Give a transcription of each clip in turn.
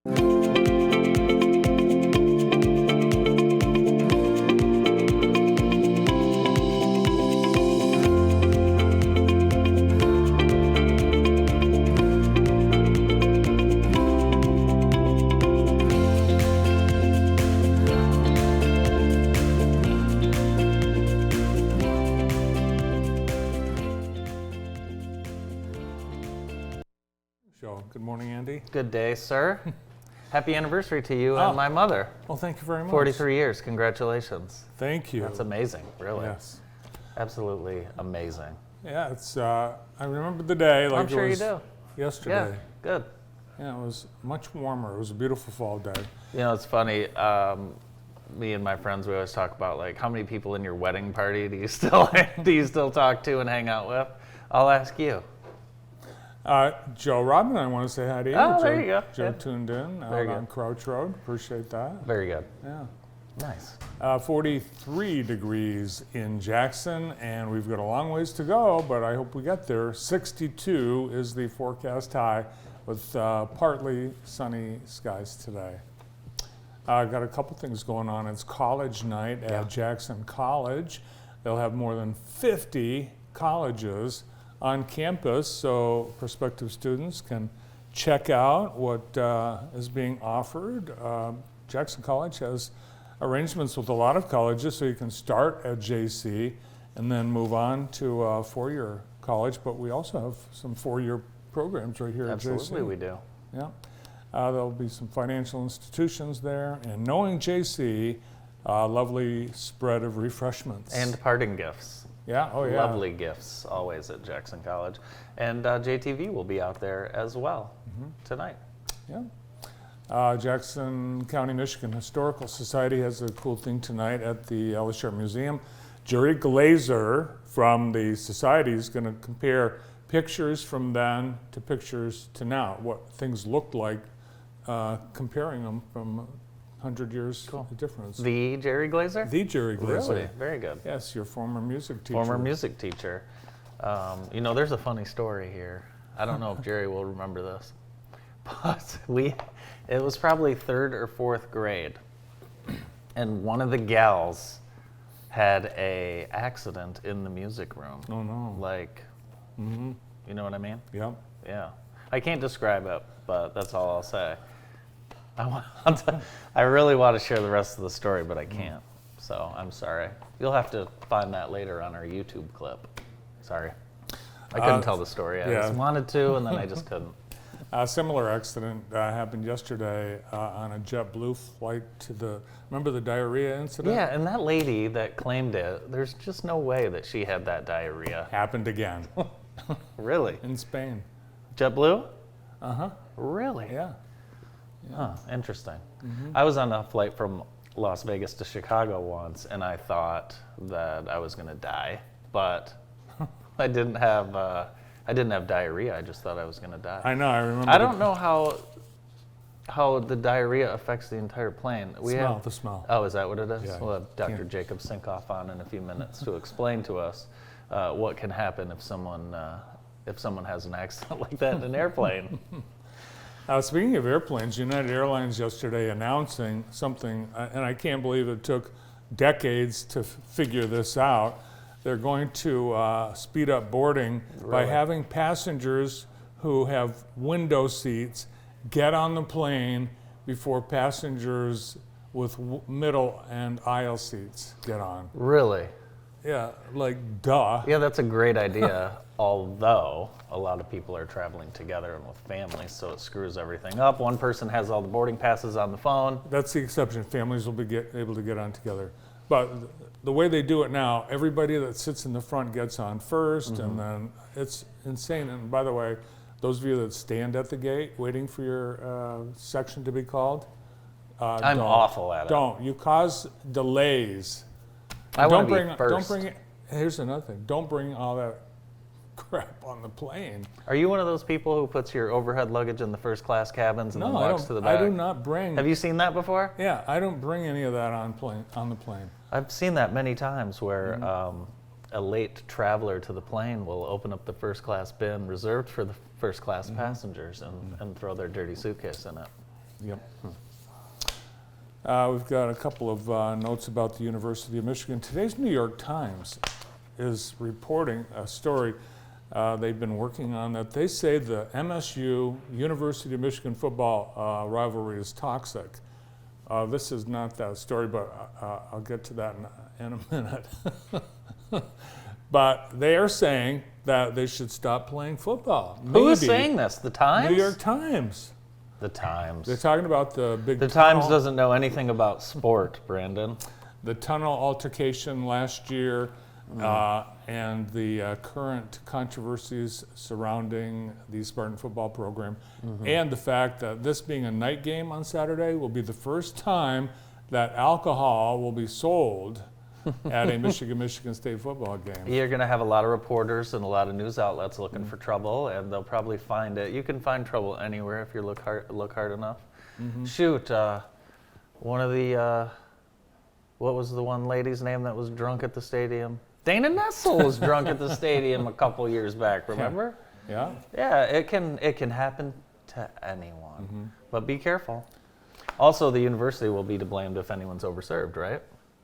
Good morning, Andy. Good day, sir. Happy anniversary to you and my mother. Well, thank you very much. 43 years. Congratulations. Thank you. That's amazing, really. Yes. Absolutely amazing. Yeah, it's. I remember the day like I'm sure it was you do. yesterday. Yeah, good. Yeah, it was much warmer. It was a beautiful fall day. You know, it's funny. Me and my friends, we always talk about like how many people in your wedding party do you still talk to and hang out with? I'll ask you. Joe Robin, I want to say hi to you. Oh, Joe, there you go. Joe Yeah. tuned in out on Crouch Road. Appreciate that. Very good. Yeah. Nice. 43 degrees in Jackson, and we've got a long ways to go, but I hope we get there. 62 is the forecast high with partly sunny skies today. Got a couple things going on. It's college night at Jackson College. They'll have more than 50 colleges on campus, so prospective students can check out what is being offered. Jackson College has arrangements with a lot of colleges, so you can start at JC and then move on to a four-year college, but we also have some four-year programs right here at JC. Absolutely, we do. Yeah. There'll be some financial institutions there, and knowing JC, lovely spread of refreshments. And parting gifts. Yeah, oh yeah. Lovely gifts always at Jackson College. And JTV will be out there as well tonight. Yeah. Jackson County, Michigan Historical Society has a cool thing tonight at the Ellis Sharp Museum. Jerry Glazer from the society is going to compare pictures from then to pictures to now, what things looked like, comparing them from 100 years difference. The Jerry Glazer? The Jerry Glazer. Really? Very good. Yes, your former music teacher. Former music teacher. You know, there's a funny story here. I don't know if Jerry will remember this, but it was probably third or fourth grade, and one of the gals had a accident in the music room. Oh no. Like, you know what I mean? Yep. Yeah. I can't describe it, but that's all I'll say. I really want to share the rest of the story, but I can't. So I'm sorry. You'll have to find that later on our YouTube clip. Sorry. I couldn't tell the story. I just wanted to, and then I just couldn't. A similar accident happened yesterday on a JetBlue flight to remember the diarrhea incident? Yeah, and that lady that claimed it, there's just no way that she had that diarrhea. Happened again. Really? In Spain. JetBlue? Uh-huh. Really? Yeah. Huh, interesting. I was on a flight from Las Vegas to Chicago once, and I thought that I was going to die, but I didn't have diarrhea. I just thought I was going to die. I know, I remember. I don't know how the diarrhea affects the entire plane. The smell. Oh, is that what it is? Yeah. We'll have Dr. Jacob Sinkoff on in a few minutes to explain to us what can happen if someone has an accident like that in an airplane. Speaking of airplanes, United Airlines yesterday announcing something, and I can't believe it took decades to figure this out. They're going to speed up boarding by having passengers who have window seats get on the plane before passengers with middle and aisle seats get on. Really? Yeah, like duh. Yeah, that's a great idea. Although a lot of people are traveling together and with families, so it screws everything up. One person has all the boarding passes on the phone. That's the exception. Families will be able to get on together. But the way they do it now, everybody that sits in the front gets on first, and then it's insane. And by the way, those of you that stand at the gate waiting for your section to be called, I'm awful at it. Don't. You cause delays. I want to be first. Don't bring it. Here's another thing. Don't bring all that crap on the plane. Are you one of those people who puts your overhead luggage in the first class cabins and then walks to the back? I do not bring. Have you seen that before? Yeah, I don't bring any of that on the plane. I've seen that many times where a late traveler to the plane will open up the first class bin reserved for the first class passengers and throw their dirty suitcase in it. Yep. We've got a couple of notes about the University of Michigan. Today's New York Times is reporting a story they've been working on that they say the MSU University of Michigan football rivalry is toxic. This is not that story, but I'll get to that in a minute. But they are saying that they should stop playing football. Who is Maybe. saying this? The Times? New York Times. The Times. They're talking about the big The tunnel, Times doesn't know anything about sport, Brandon. the tunnel altercation last year, and the current controversies surrounding the Spartan football program, and the fact that this being a night game on Saturday will be the first time that alcohol will be sold at a Michigan State football game. You're going to have a lot of reporters and a lot of news outlets looking for trouble, and they'll probably find it. You can find trouble anywhere if you look hard enough. Shoot, one of the, what was the one lady's name that was drunk at the stadium? Dana Nessel was drunk at the stadium a couple years back, remember? Yeah? Yeah, it can happen to anyone, but be careful. Also, the university will be to blame if anyone's overserved, right?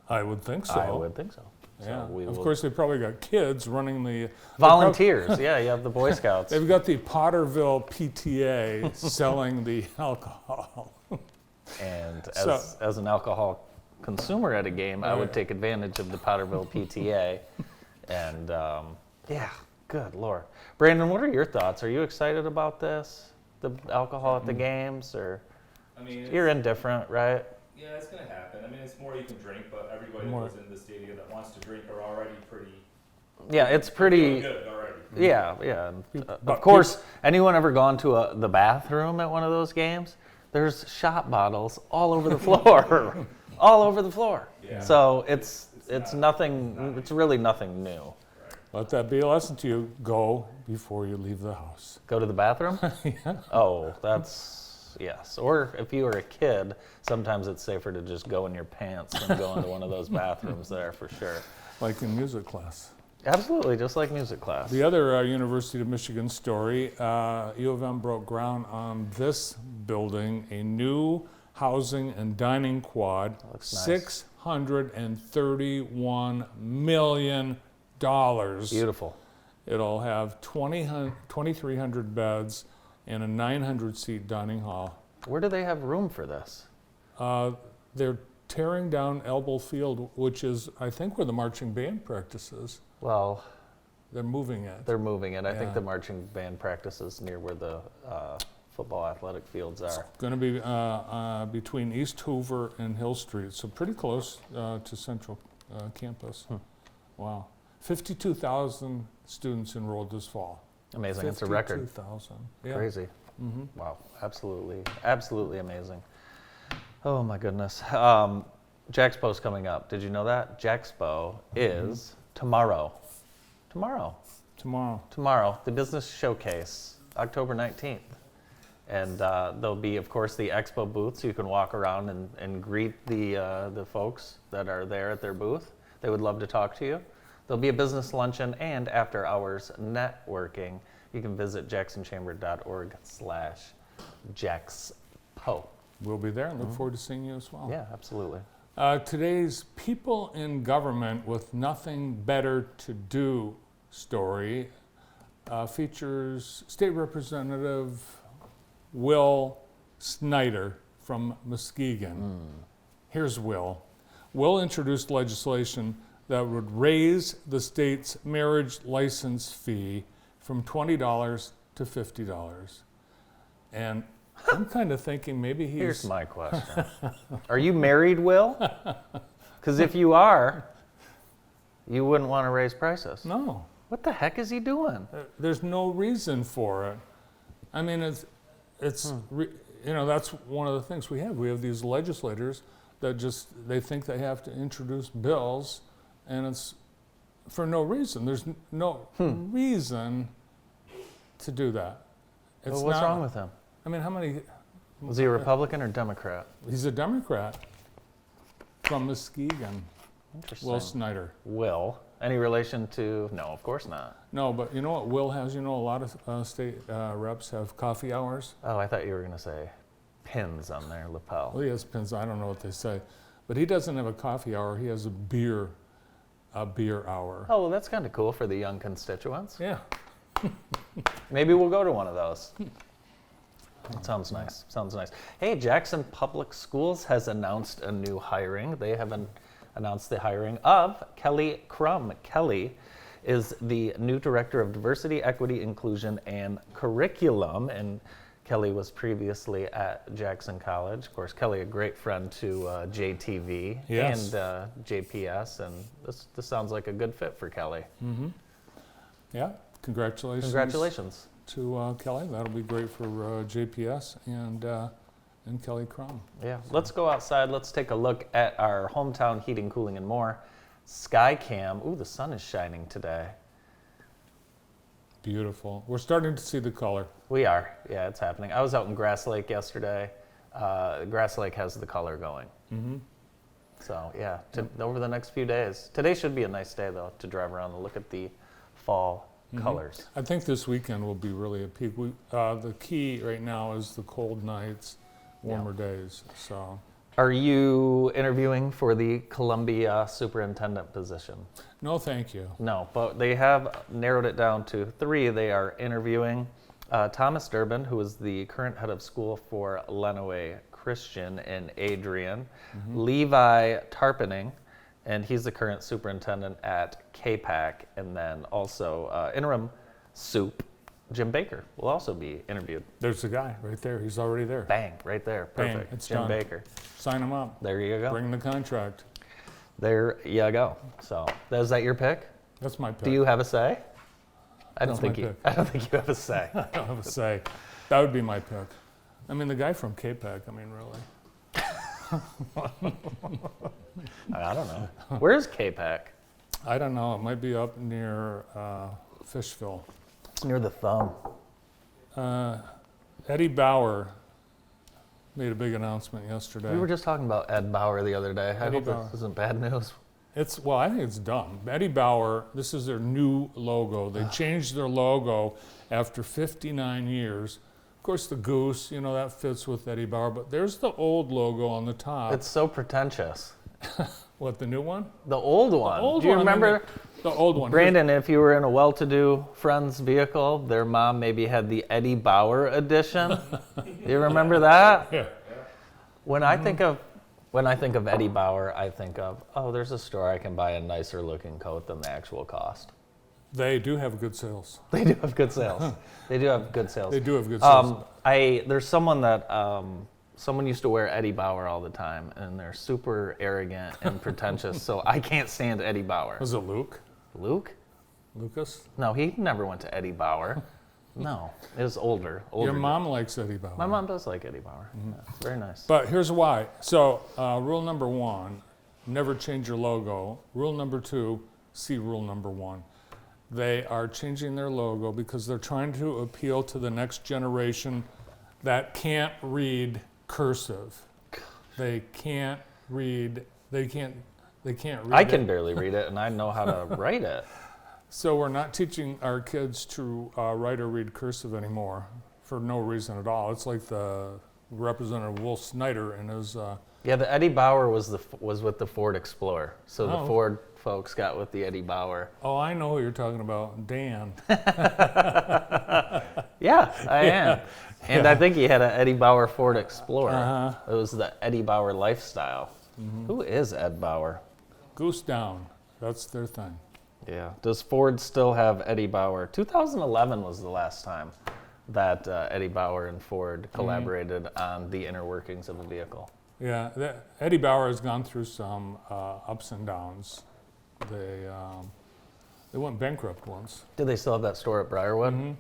I would think so. I would think so. Yeah. So we Of will- course, they probably got kids running the... Volunteers, yeah, you have the Boy Scouts. They've got the Potterville PTA selling the alcohol. And So- as an alcohol consumer at a game, I would Right. take advantage of the Potterville PTA. And yeah, good Lord. Brandon, what are your thoughts? Are you excited about this? The alcohol at the games? Or I mean, you're indifferent, right? yeah, it's gonna happen. I mean, it's more you can drink, but everybody More. that goes in the stadium that wants to drink are already pretty Yeah, it's feeling pretty. good already. Yeah, yeah. And, But of course, anyone ever gone to the bathroom at one of those games? There's shot bottles all over the floor, all over the floor. Yeah. So it's not- nothing. It's really nothing new. Let that be a lesson to you. Go before you leave the house. Go to the bathroom? Oh, that's yes. Or if you were a kid, sometimes it's safer to just go in your pants than go into one of those bathrooms there for sure. Like in music class. Absolutely, just like music class. The other University of Michigan story, U of M broke ground on this building, a new housing and dining quad, looks nice. $631 million. Beautiful. It'll have 2,300 beds and a 900-seat dining hall. Where do they have room for this? They're tearing down Elbow Field, which is, I think, where the marching band practices. Well, They're moving it. they're moving it. I think Yeah. the marching band practices near where the football athletic fields are. Going to be between East Hoover and Hill Street, so pretty close to Central Campus. Wow. 52,000 students enrolled this fall. Amazing. It's a record. 52,000. Yeah. Crazy. hmm Wow. Absolutely. Absolutely amazing. Oh my goodness. Jaxpo's coming up. Did you know that? Jaxpo is tomorrow. Tomorrow. Tomorrow. The business showcase, October 19th. And there'll be, of course, the expo booth, so you can walk around and greet the folks that are there at their booth. They would love to talk to you. There'll be a business luncheon and after-hours networking. You can visit jacksonchamber.org/Jaxpo. We'll be there and look forward to seeing you as well. Yeah, absolutely. Today's People in Government with Nothing Better to Do story features State Representative Will Snyder from Muskegon. Here's Will. Will introduced legislation that would raise the state's marriage license fee from $20 to $50. And I'm kind of thinking maybe Here's he's... my question. Are you married, Will? Because if you are, you wouldn't want to raise prices. No. What the heck is he doing? There's no reason for it. I mean, it's that's one of the things we have. We have these legislators that they think they have to introduce bills, and it's for no reason. There's no reason to do that. Well, what's wrong with him? I mean, how many? Was he a Republican or Democrat? He's a Democrat from Muskegon. Interesting. Will Snyder. Will. Any relation to? No, of course not. No, but you know what Will has? You know, a lot of state reps have coffee hours. Oh, I thought you were going to say pins on their lapel. Well, he has pins. I don't know what they say, but he doesn't have a coffee hour. He has a beer hour. Oh, well, that's kind of cool for the young constituents. Yeah. Maybe we'll go to one of those. That sounds nice. Sounds nice. Hey, Jackson Public Schools has announced a new hiring. They have announced the hiring of Kelly Crum. Kelly is the new director of diversity, equity, inclusion, and curriculum. And Kelly was previously at Jackson College. Of course, Kelly, a great friend to JTV Yes. and JPS. And this sounds like a good fit for Kelly. Yeah. Congratulations. Congratulations. To Kelly. That'll be great for JPS and Kelly Crum. Yeah, let's go outside. Let's take a look at our hometown heating, cooling, and more. Skycam. Ooh, the sun is shining today. Beautiful. We're starting to see the color. We are. Yeah, it's happening. I was out in Grass Lake yesterday. Grass Lake has the color going. So, yeah, over the next few days. Today should be a nice day, though, to drive around and look at the fall colors. I think this weekend will be really a peak. The key right now is the cold nights, warmer days. So, Are you interviewing for the Columbia superintendent position? no, thank you. No, but they have narrowed it down to 3. They are interviewing Thomas Durbin, who is the current head of school for Lenawee Christian in Adrian, Levi Tarpening, and he's the current superintendent at KPAC, and then also interim soup, Jim Baker will also be interviewed. There's the guy right there. He's already there. Bang, right there, Bang, perfect. it's Jim done. Baker. Sign him up. There you go. Bring the contract. There you go. So, is that your pick? That's my pick. Do you have a say? I don't That's my think you. pick. I don't think you have a say. I don't have a say. That would be my pick. I mean, the guy from KPAC, I mean, really. I don't know. Where's KPAC? I don't know. It might be up near Fishville. It's near the thumb. Eddie Bauer made a big announcement yesterday. We were just talking about Ed Bauer the other day. I Eddie hope Bauer. this isn't bad news. Well, I think it's dumb. Eddie Bauer, this is their new logo. They changed their logo after 59 years. Of course, the goose, that fits with Eddie Bauer, but there's the old logo on the top. It's so pretentious. What, the new one? The old one. Old Do you one, I mean, remember, the old one? Brandon, if you were in a well-to-do friend's vehicle, their mom maybe had the Eddie Bauer edition? Do you remember that? Yeah. When I think of Eddie Bauer, I think of, there's a store I can buy a nicer looking coat than the actual cost. They do have good sales. They do have good sales. They do have good sales. They do have good sales. There's someone that someone used to wear Eddie Bauer all the time, and they're super arrogant and pretentious. So I can't stand Eddie Bauer. Was it Luke? Luke? Lucas? No, he never went to Eddie Bauer. No, it was older. Your mom likes Eddie Bauer. My mom does like Eddie Bauer. Yeah, it's very nice. But here's why. So, rule number 1, never change your logo. Rule number 2, see rule number 1. They are changing their logo because they're trying to appeal to the next generation that can't read cursive. They can't read. They can't read. I can barely read it, and I know how to write it. So we're not teaching our kids to write or read cursive anymore for no reason at all. It's like the Representative Wolf Snyder and his. Yeah, the Eddie Bauer was with the Ford Explorer. So the Oh. Ford folks got with the Eddie Bauer. Oh, I know who you're talking about, Dan. Yeah, I am. And I think he had an Eddie Bauer Ford Explorer. Uh-huh. It was the Eddie Bauer lifestyle. Who is Ed Bauer? Goose Down. That's their thing. Yeah. Does Ford still have Eddie Bauer? 2011 was the last time that Eddie Bauer and Ford collaborated on the inner workings of a vehicle. Yeah, Eddie Bauer has gone through some ups and downs. They went bankrupt once. Do they still have that store at Briarwood?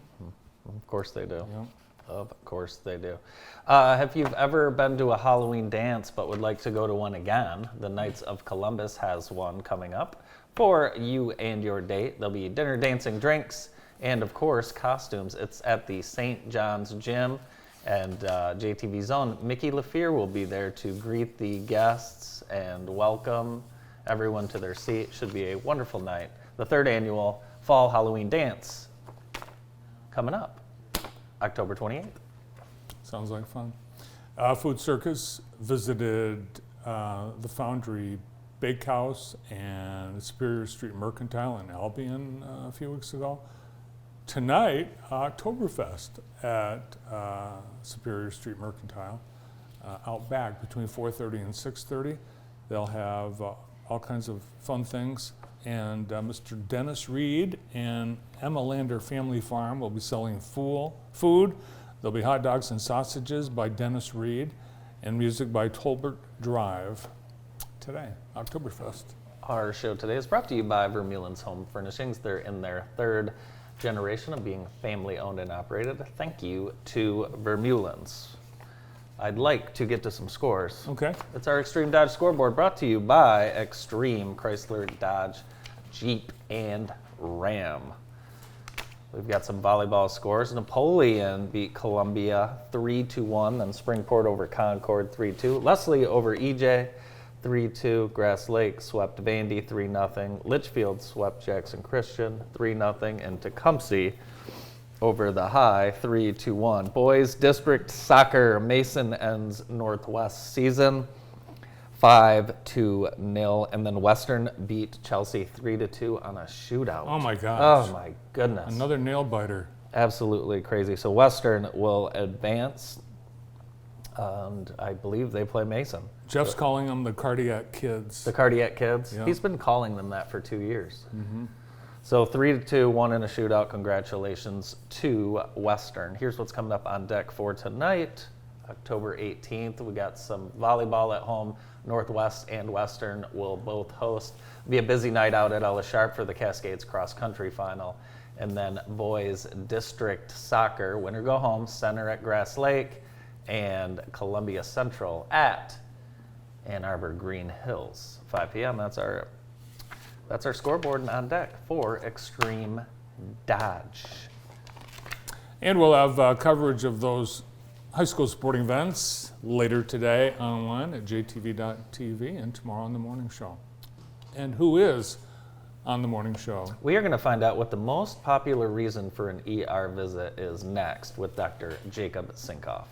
Of course they do. Yeah. Of course they do. Have you ever been to a Halloween dance but would like to go to one again? The Knights of Columbus has one coming up for you and your date. There'll be dinner, dancing, drinks, and of course costumes. It's at the St. John's Gym and JTV's own Mickey LaFear will be there to greet the guests and welcome everyone to their seat. Should be a wonderful night. The 3rd annual Fall Halloween Dance coming up October 28th. Sounds like fun. Food Circus visited the Foundry Bakehouse and Superior Street Mercantile in Albion a few weeks ago. Tonight, Oktoberfest at Superior Street Mercantile, out back between 4:30 and 6:30. They'll have all kinds of fun things. And Mr. Dennis Reed and Emma Lander Family Farm will be selling food. There'll be hot dogs and sausages by Dennis Reed and music by Tolbert Drive today, Oktoberfest. Our show today is brought to you by Vermeulen's Home Furnishings. They're in their third generation of being family owned and operated. Thank you to Vermeulen's. I'd like to get to some scores. Okay. It's our Extreme Dodge scoreboard brought to you by Extreme Chrysler, Dodge, Jeep, and Ram. We've got some volleyball scores. Napoleon beat Columbia 3-1, then Springport over Concord 3-2. Leslie over EJ 3-2. Grass Lake swept Vandy 3-0. Litchfield swept Jackson Christian 3-0. And Tecumseh over the High 3-1. Boys District Soccer, Mason ends Northwest season 5-0. And then Western beat Chelsea 3-2 on a shootout. Oh my gosh. Oh my goodness. Another nail biter. Absolutely crazy. So Western will advance, and I believe they play Mason. Jeff's calling them the Cardiac Kids. The Cardiac Kids. Yeah. He's been calling them that for 2 years. So 3-2, won in a shootout. Congratulations to Western. Here's what's coming up on deck for tonight, October 18th. We got some volleyball at home. Northwest and Western will both host. It'll be a busy night out at Ella Sharp for the Cascades Cross Country Final. And then boys district soccer, winner go home, center at Grass Lake, and Columbia Central at Ann Arbor Green Hills. 5 p.m. That's our scoreboard and on deck for Extreme Dodge. And we'll have coverage of those high school sporting events later today online at jtv.tv and tomorrow on the morning show. And who is on the morning show? We are going to find out what the most popular reason for an ER visit is next with Dr. Jacob Sinkoff.